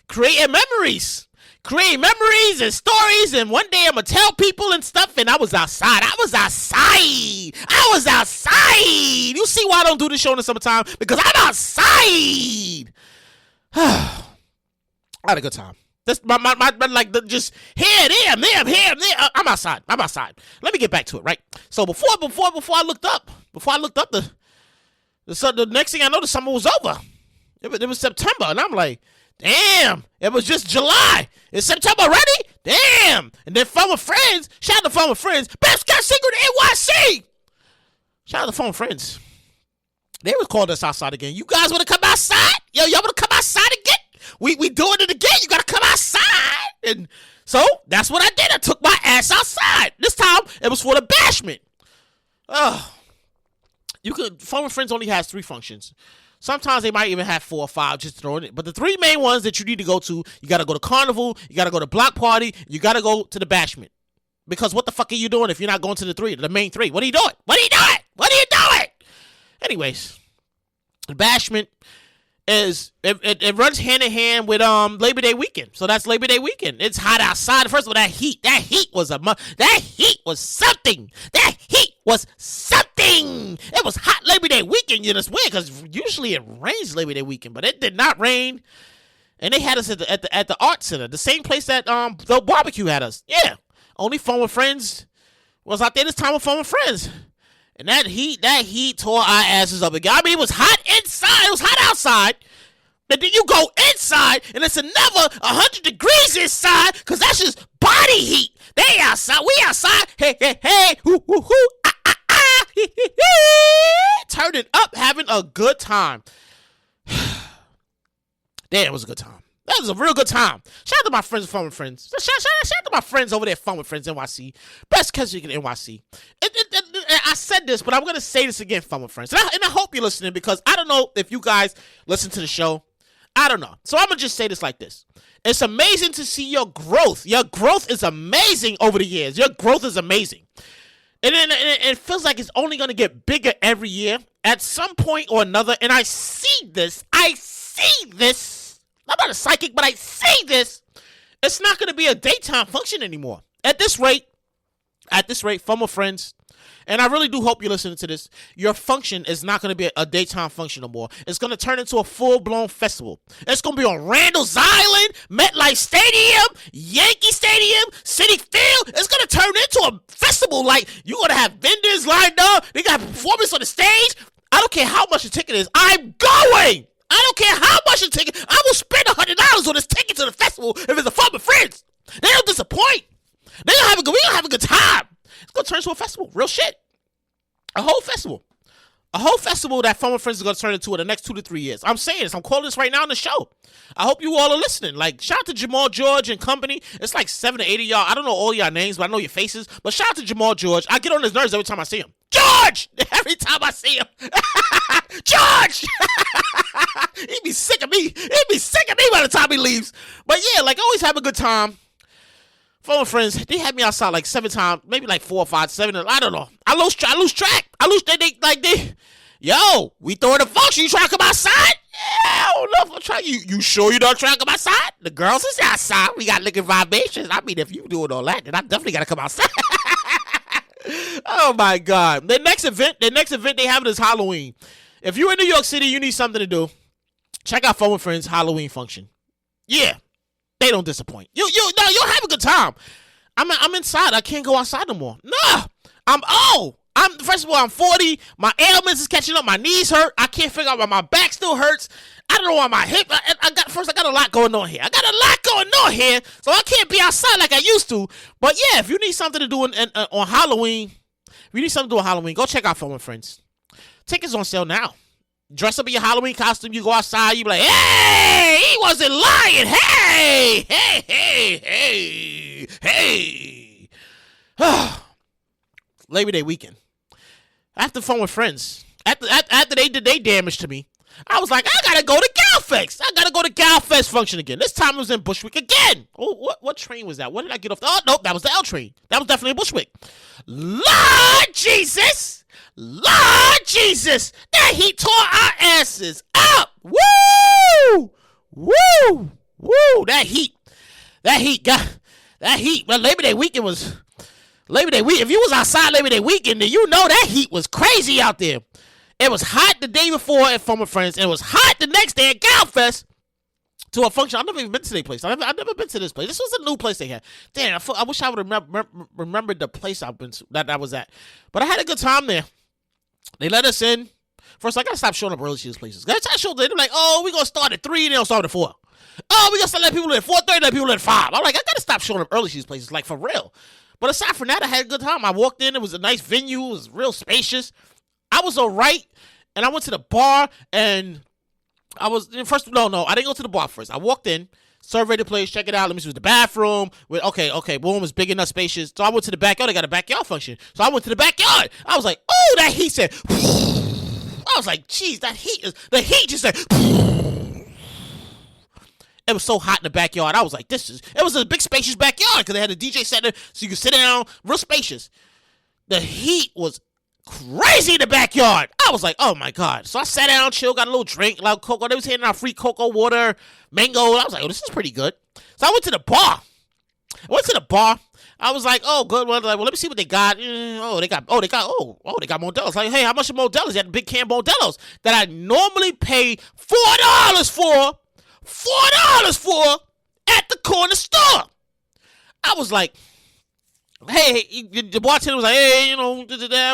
creating memories and stories. And one day I'm gonna tell people and stuff. And I was outside. You see why I don't do this show in the summertime? Because I'm outside. I had a good time. That's my just here, there. I'm outside. Let me get back to it, right? So before I looked up, the next thing I know, the summer was over. It was September, and I'm like, damn, it was just July. It's September already? Damn. And then Fun with Friends, shout out to Fun with Friends, Best Kept Secret NYC. Shout out to Fun with Friends. They was calling us outside again. You guys want to come outside? Yo, y'all want to come outside again? We doing it again. You got to come outside. And so that's what I did. I took my ass outside. This time it was for the bashment. Fun with Friends only has 3 functions. Sometimes they might even have 4 or 5 just throwing it. But the 3 main ones that you need to go to, you got to go to Carnival, you got to go to Block Party, you got to go to the bashment. Because what the fuck are you doing if you're not going to the main 3? What are you doing? Anyways, the bashment it runs hand in hand with Labor Day weekend. So that's Labor Day weekend. It's hot outside. First of all, that heat was something. It was hot Labor Day weekend. You know, it's weird because usually it rains Labor Day weekend, but it did not rain. And they had us at the Art Center, the same place that the barbecue had us. Yeah, only Fun with Friends was out there this time with Fun with Friends. And that heat tore our asses up again. I mean, it was hot inside. It was hot outside. But then you go inside, and it's another 100 degrees inside, because that's just body heat. They outside. We outside. Hey. Hoo, hoo, hoo. Turning up, having a good time. Damn, it was a good time. That was a real good time. Shout out to my friends, Fun with Friends. Shout out to my friends over there, Fun with Friends NYC. Best country in NYC. I said this, but I'm going to say this again, Fun with Friends. And I hope you're listening, because I don't know if you guys listen to the show. I don't know. So I'm going to just say this like this. It's amazing to see your growth. Your growth is amazing over the years. Your growth is amazing. And then it feels like it's only going to get bigger every year at some point or another. And I see this. I'm not a psychic, but I see this. It's not going to be a daytime function anymore. At this rate, Fun with Friends, and I really do hope you're listening to this, your function is not going to be a daytime function no more. It's going to turn into a full-blown festival. It's going to be on Randall's Island, MetLife Stadium, Yankee Stadium, Citi Field. It's going to turn into a festival. Like, you're going to have vendors lined up. They got performance on the stage. I don't care how much the ticket is. I'm going. I don't care how much the ticket. I will spend $100 on this ticket to the festival if it's a Fun with Friends. They don't disappoint. We gonna have a good time. It's gonna turn into a festival. Real shit. A whole festival that Fun with Friends is gonna turn into in the next 2 to 3 years. I'm saying this. I'm calling this right now on the show. I hope you all are listening. Like, shout out to Jamal George and company. It's like 7 to 8 of y'all. I don't know all y'all names, but I know your faces. But shout out to Jamal George. I get on his nerves every time I see him. George! Every time I see him. George! He'd be sick of me. By the time he leaves. But yeah, like, always have a good time. Fun with Friends, they had me outside like 7 times, maybe like 4 or 5, 7. I don't know. I lose track. Yo, we throwing a function. You trying to come outside? Yeah, I don't know if I'm trying. You sure you don't try to come outside? The girls is outside. We got liquid vibrations. I mean, if you doing all that, then I definitely got to come outside. Oh my God. The next event they have is Halloween. If you're in New York City, you need something to do. Check out Fun with Friends Halloween function. Yeah, they don't disappoint. You'll have a good time. I'm inside. I can't go outside no more. Nah, I'm old. First of all, I'm 40. My ailments is catching up. My knees hurt. I can't figure out why my back still hurts. I don't know why my hip. I got a lot going on here. So I can't be outside like I used to. But yeah, if you need something to do on Halloween, go check out Fun with Friends. Tickets on sale now. Dress up in your Halloween costume. You go outside. You be like, hey, he wasn't lying. Hey. Labor Day weekend. After Fun with Friends. After they did their damage to me, I was like, I gotta go to Galfest. I gotta go to Galfest function again. This time it was in Bushwick again. Oh, what train was that? What did I get off? Oh, nope, that was the L train. That was definitely in Bushwick. Lord Jesus. That heat tore our asses up. Woo. That heat. Well, Labor Day weekend. If you was outside Labor Day weekend, then you know that heat was crazy out there. It was hot the day before at Fun with Friends, and it was hot the next day at Galfest to a function. I've never even been to their place. I've never been to this place. This was a new place they had. Damn, I wish I would have remembered the place I've been to, that I was at. But I had a good time there. They let us in. First, I gotta stop showing up early to these places. They're like, oh, we're gonna start at 3 and they'll start at 4. Oh, we gotta let people in at 4:30, let people in at 5. I'm like, I gotta stop showing up early to these places, like, for real. But aside from that, I had a good time. I walked in. It was a nice venue. It was real spacious. I was all right. And I went to the bar, and I didn't go to the bar first. I walked in, surveyed the place, check it out. Let me see, it was the bathroom. Okay, boom, it's big enough, spacious. So I went to the backyard. They got a backyard function. So I went to the backyard. I was like, oh, that heat said, I was like, geez, the heat just said, it was so hot in the backyard. I was like, it was a big spacious backyard because they had a DJ set there so you could sit down, real spacious. The heat was crazy in the backyard. I was like, oh my God. So I sat down, chill, got a little drink, like cocoa. They was handing out free cocoa, water, mango. I was like, oh, this is pretty good. So I went to the bar. I was like, oh, good. Well, let me see what they got. They got Modelo's. Like, hey, how much are Modelo's? They had big can Modelo's that I normally pay $4 for at the corner store. I was like, hey, the bartender was like, hey,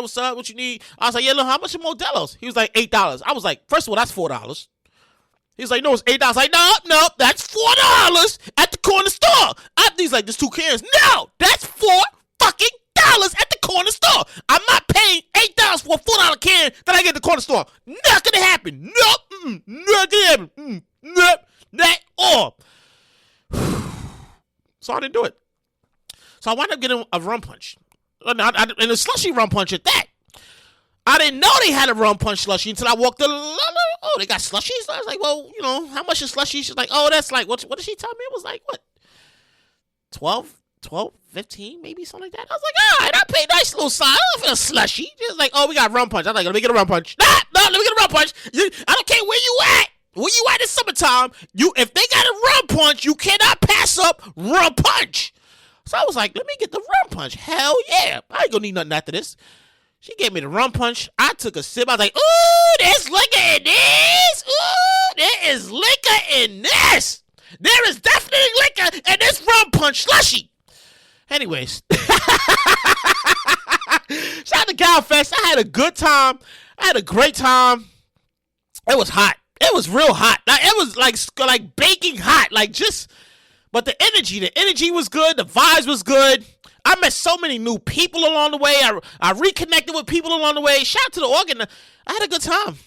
what's up? What you need? I was like, yeah, look, how much are Modelo's? He was like, $8. I was like, first of all, that's $4. He's like, no, it's $8. I was like, no, that's $4 at the corner store. He's like, there's 2 cans. No, that's $4 fucking at the corner store. I'm not paying $8 for a $4 can that I get at the corner store. Not gonna happen. Nope. Not gonna happen. Nope. That or. So I didn't do it. So I wound up getting a rum punch. And a slushy rum punch at that. I didn't know they had a rum punch slushy until I walked in. Oh, they got slushies? I was like, well, how much is slushy? She's like, oh, that's like, what did she tell me? It was like, what? 12, 15, maybe something like that. I was like, all right, I paid a nice little sign for a slushy. She was like, oh, we got rum punch. I was like, let me get a rum punch. No, let me get a rum punch. I don't care where you at. Where you at in summertime, if they got a rum punch, you cannot pass up rum punch. So I was like, let me get the rum punch. Hell yeah. I ain't gonna need nothing after this. She gave me the rum punch. I took a sip. I was like, ooh, there's liquor in this. Ooh, there is liquor in this. There is definitely liquor in this rum punch slushy. Anyways. Shout out to Galfest. I had a good time. I had a great time. It was hot. It was real hot. Like, it was like baking hot. But the energy was good. The vibes was good. I met so many new people along the way. I reconnected with people along the way. Shout out to the organ. I had a good time.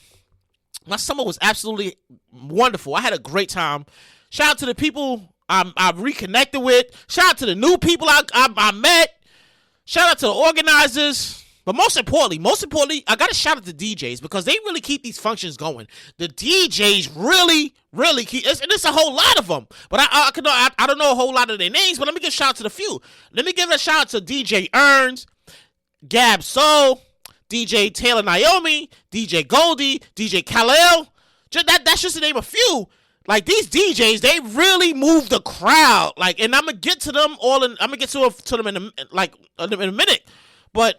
My summer was absolutely wonderful. I had a great time. Shout out to the people I reconnected with. Shout out to the new people I met. Shout out to the organizers. But most importantly, I got to shout out to DJs because they really keep these functions going. The DJs really keep, and it's a whole lot of them. But I don't know a whole lot of their names, but let me give a shout out to the few. Let me give a shout out to DJ Earns, Gab Soul, DJ Taylor Naomi, DJ Goldie, DJ Khalil. That's just to name a few. Like, these DJs, they really move the crowd. Like, and I'm gonna get to them in a minute. But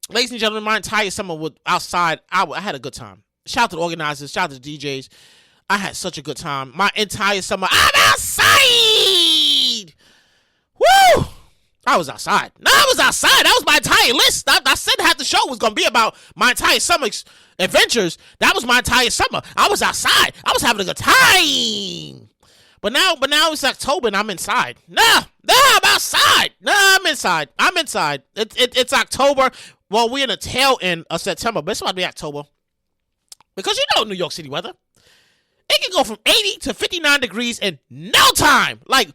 ladies and gentlemen, my entire summer was outside. I had a good time. Shout out to the organizers. Shout out to the DJs. I had such a good time. My entire summer, I'm outside. Woo! I was outside. No, I was outside. That was my entire list. I said half the show was going to be about my entire summer's adventures. That was my entire summer. I was outside. I was having a good time. But now it's October and I'm inside. Nah, I'm outside. Nah, I'm inside. It's October. Well, we're in the tail end of September, but it's about to be October. Because New York City weather. It can go from 80 to 59 degrees in no time. Like,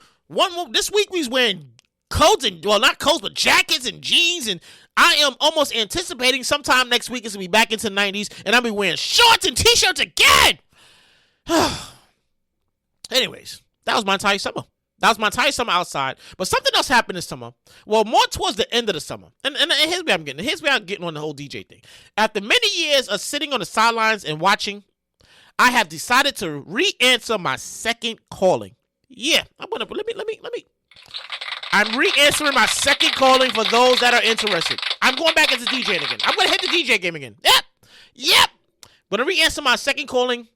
this week we was wearing coats not coats, but jackets and jeans, and I am almost anticipating sometime next week it's going to be back into the 90s, and I'll be wearing shorts and t-shirts again. Anyways, that was my entire summer. That was my entire summer outside. But something else happened this summer. Well, more towards the end of the summer. And here's where I'm getting. Here's where I'm getting on the whole DJ thing. After many years of sitting on the sidelines and watching, I have decided to re-answer my second calling. Yeah, I'm gonna let me. I'm re-answering my second calling for those that are interested. I'm going back into DJing again. I'm gonna hit the DJ game again. Yep. Gonna re-answer my second calling.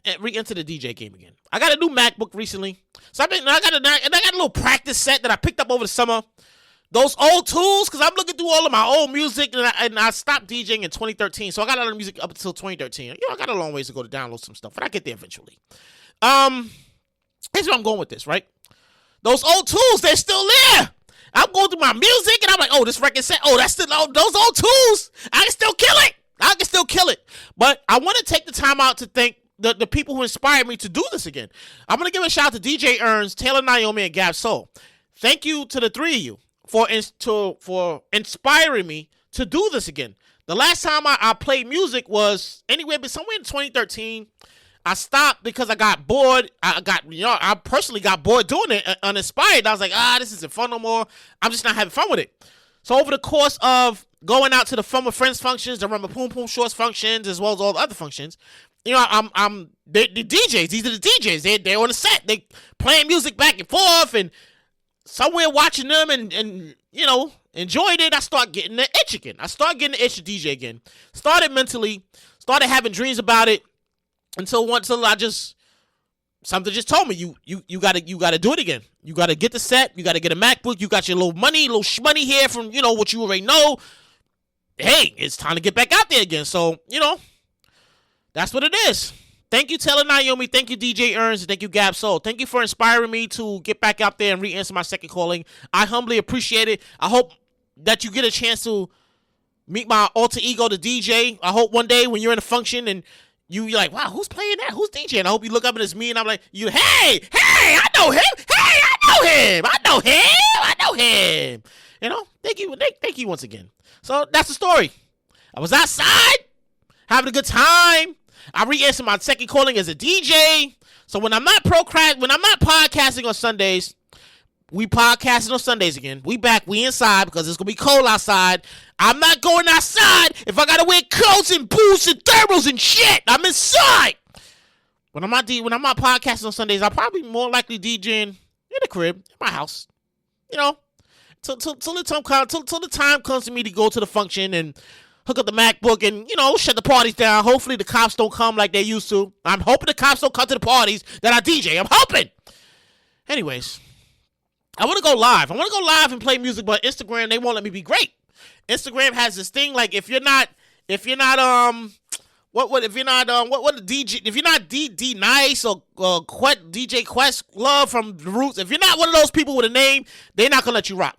And re-enter the DJ game again. I got a new MacBook recently, so I got a little practice set that I picked up over the summer. Those old tools, because I'm looking through all of my old music, and I stopped DJing in 2013, so I got a lot of music up until 2013. I got a long ways to go to download some stuff, but I get there eventually. Here's where I'm going with this, right? Those old tools, they're still there. I'm going through my music, and I'm like, oh, this record set, that's still, those old tools, I can still kill it. But I want to take the time out to thank the people who inspired me to do this again. I'm going to give a shout out to DJ Earns, Taylor Naomi, and Gab Soul. Thank you to the three of you for inspiring me to do this again. The last time I played music was somewhere in 2013. I stopped because I got bored. I personally got bored doing it, uninspired. I was like, this isn't fun no more. I'm just not having fun with it. So over the course of going out to the Fun with Friends functions, the Rumble Poom Poom Shorts functions, as well as all the other functions, I'm the DJs. These are the DJs. They're on the set. They playing music back and forth, and somewhere watching them and enjoyed it. I start getting the itch again. I start getting the itch to DJ again. Started mentally, started having dreams about it until something just told me you gotta do it again. You gotta get the set. You gotta get a MacBook. You got your little shmoney here from what you already know. Hey, it's time to get back out there again. So that's what it is. Thank you, Taylor Naomi. Thank you, DJ Earns. Thank you, Gab Soul. Thank you for inspiring me to get back out there and re-answer my second calling. I humbly appreciate it. I hope that you get a chance to meet my alter ego, the DJ. I hope one day when you're in a function and you're like, wow, who's playing that? Who's DJing? I hope you look up and it's me, and I'm like, hey, I know him. Hey, I know him. You know, thank you once again. So that's the story. I was outside having a good time. I re-answered my second calling as a DJ. So when I'm not podcasting on Sundays, we podcasting on Sundays again. We back, we inside because it's gonna be cold outside. I'm not going outside if I gotta wear coats and boots and thermals and shit. I'm inside. When I'm not podcasting on Sundays, I'll probably more likely DJing in the crib, in my house. You know, till the time comes to me to go to the function and hook up the MacBook and, you know, shut the parties down. Hopefully the cops don't come like they used to. I'm hoping the cops don't come to the parties that I DJ. I'm hoping. Anyways, I want to go live. I want to go live and play music, but Instagram, they won't let me be great. Instagram has this thing like if you're not DJ, if you're not D Nice or DJ Questlove from the Roots, if you're not one of those people with a name, they're not gonna let you rock.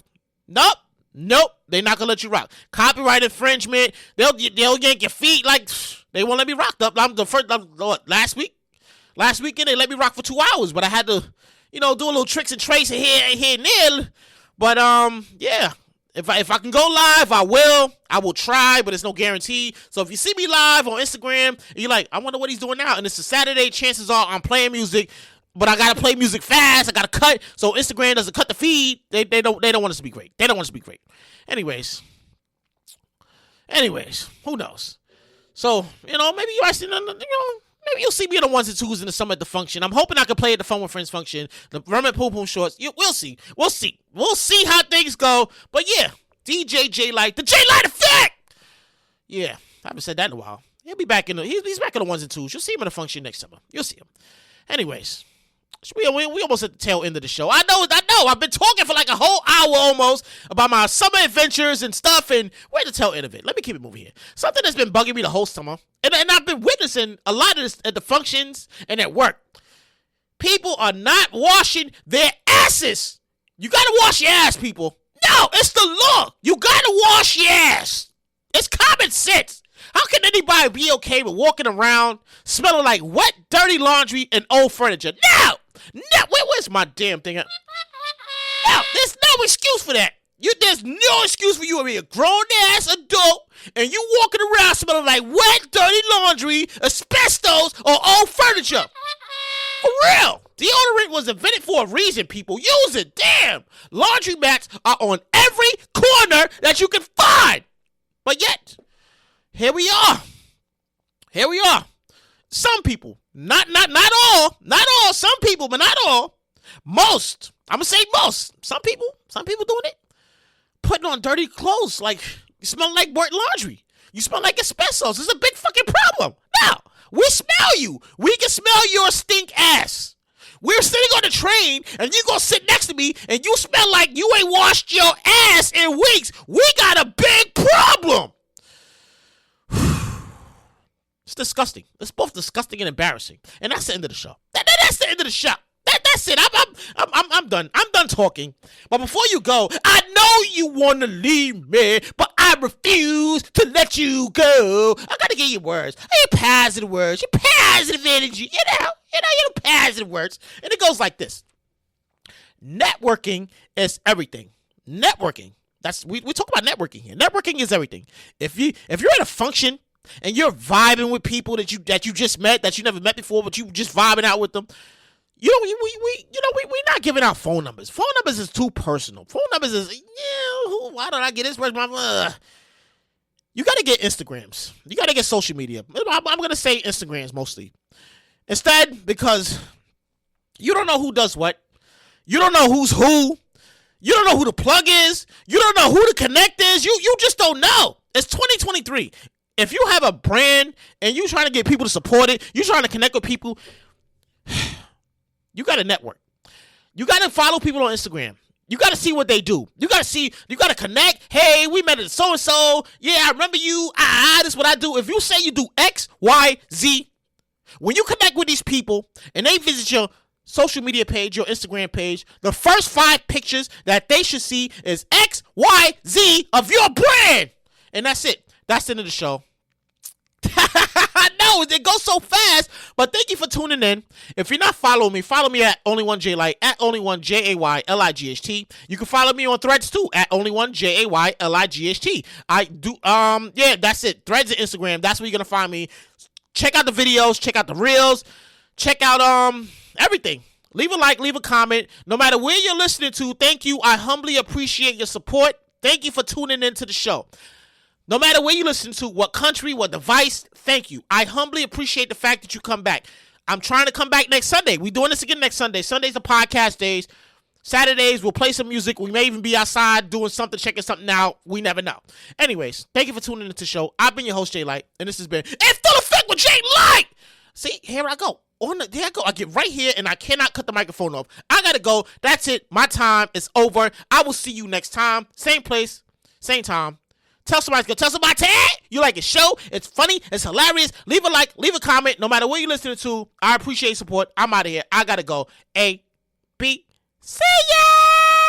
Nope, they're not gonna let you rock. Copyright infringement, they'll yank your feet, like they won't let me rock up. Last weekend they let me rock for 2 hours, but I had to, you know, do a little tricks and trace here and there. But yeah. If I can go live, I will try, but it's no guarantee. So if you see me live on Instagram, and you're like, I wonder what he's doing now, and it's a Saturday, chances are I'm playing music, but I gotta play music fast, I gotta cut, so Instagram doesn't cut the feed. They don't want us to be great. They don't want us to be great. Anyways, who knows? So, you know, maybe maybe you'll see me in the ones and twos in the summer at the function. I'm hoping I can play at the Fun with Friends function. The Vermin Poom Poom Shorts. We'll see. We'll see how things go. But yeah, DJ J Light, the J Light Effect. Yeah, I haven't said that in a while. He'll be back he's back in the ones and twos. You'll see him in the function next summer. You'll see him. Anyways, we almost at the tail end of the show. I know. I've been talking for like a whole hour almost about my summer adventures and stuff, and we're at the tail end of it. Let me keep it moving here. Something that's been bugging me the whole summer, and I've been witnessing a lot of this at the functions and at work. People are not washing their asses. You gotta wash your ass, people. No, it's the law. You gotta wash your ass. It's common sense. How can anybody be okay with walking around smelling like wet, dirty laundry and old furniture? No! Where's my damn thing? No, there's no excuse for that. There's no excuse for you to be a grown-ass adult and you walking around smelling like wet, dirty laundry, asbestos, or old furniture. For real. Deodorant was invented for a reason, people. Use it. Damn. Laundry mats are on every corner that you can find. But yet, here we are. Some people, not all, some people, but not all. Most, I'm gonna say most. Some people doing it. Putting on dirty clothes, like you smell like burnt laundry. You smell like asbestos. It's a big fucking problem. Now, we smell you. We can smell your stink ass. We're sitting on the train, and you gonna sit next to me, and you smell like you ain't washed your ass in weeks. We got a big problem. It's disgusting. It's both disgusting and embarrassing. And that's the end of the show. That's the end of the show. That's it. I'm done. I'm done talking. But before you go, I know you want to leave me, but I refuse to let you go. I got to give you words. Your positive words. Your positive energy. Your positive words. And it goes like this. Networking is everything. Networking. We talk about networking here. Networking is everything. If you're at a function and you're vibing with people that you just met, that you never met before, but you just vibing out with them, we're not giving out phone numbers. Phone numbers is too personal. Phone numbers is, why don't I get this person? You got to get Instagrams. You got to get social media. I'm going to say Instagrams mostly. Instead, because you don't know who does what. You don't know who's who. You don't know who the plug is. You don't know who the connect is. You just don't know. It's 2023. If you have a brand and you're trying to get people to support it, you're trying to connect with people, you got to network. You got to follow people on Instagram. You got to see what they do. You got to connect. Hey, we met at so-and-so. Yeah, I remember you. This is what I do. If you say you do X, Y, Z, when you connect with these people and they visit your social media page, your Instagram page, the first 5 pictures that they should see is X, Y, Z of your brand. And that's it. That's the end of the show. know. It goes so fast. But thank you for tuning in. If you're not following me, follow me at Only1JLight, at Only1JAYLIGHT. You can follow me on Threads too, at Only1JAYLIGHT. I do, yeah, that's it. Threads and Instagram. That's where you're going to find me. Check out the videos. Check out the reels. Check out, everything. Leave a like, leave a comment. No matter where you're listening to, thank you. I humbly appreciate your support. Thank you for tuning into the show. No matter where you listen to, what country, what device, thank you. I humbly appreciate the fact that you come back. I'm trying to come back next Sunday. We're doing this again next Sunday. Sundays are podcast days. Saturdays, we'll play some music. We may even be outside doing something, checking something out. We never know. Anyways, thank you for tuning into the show. I've been your host, Jay Light, and this has been In Full Effect with Jay Light. See, here I go. There I go. I get right here, and I cannot cut the microphone off. I gotta go. That's it. My time is over. I will see you next time. Same place, same time. Tell somebody to go. Tell somebody you like a show. It's funny. It's hilarious. Leave a like. Leave a comment. No matter what you're listening to, I appreciate support. I'm out of here. I gotta go. A, B, see ya!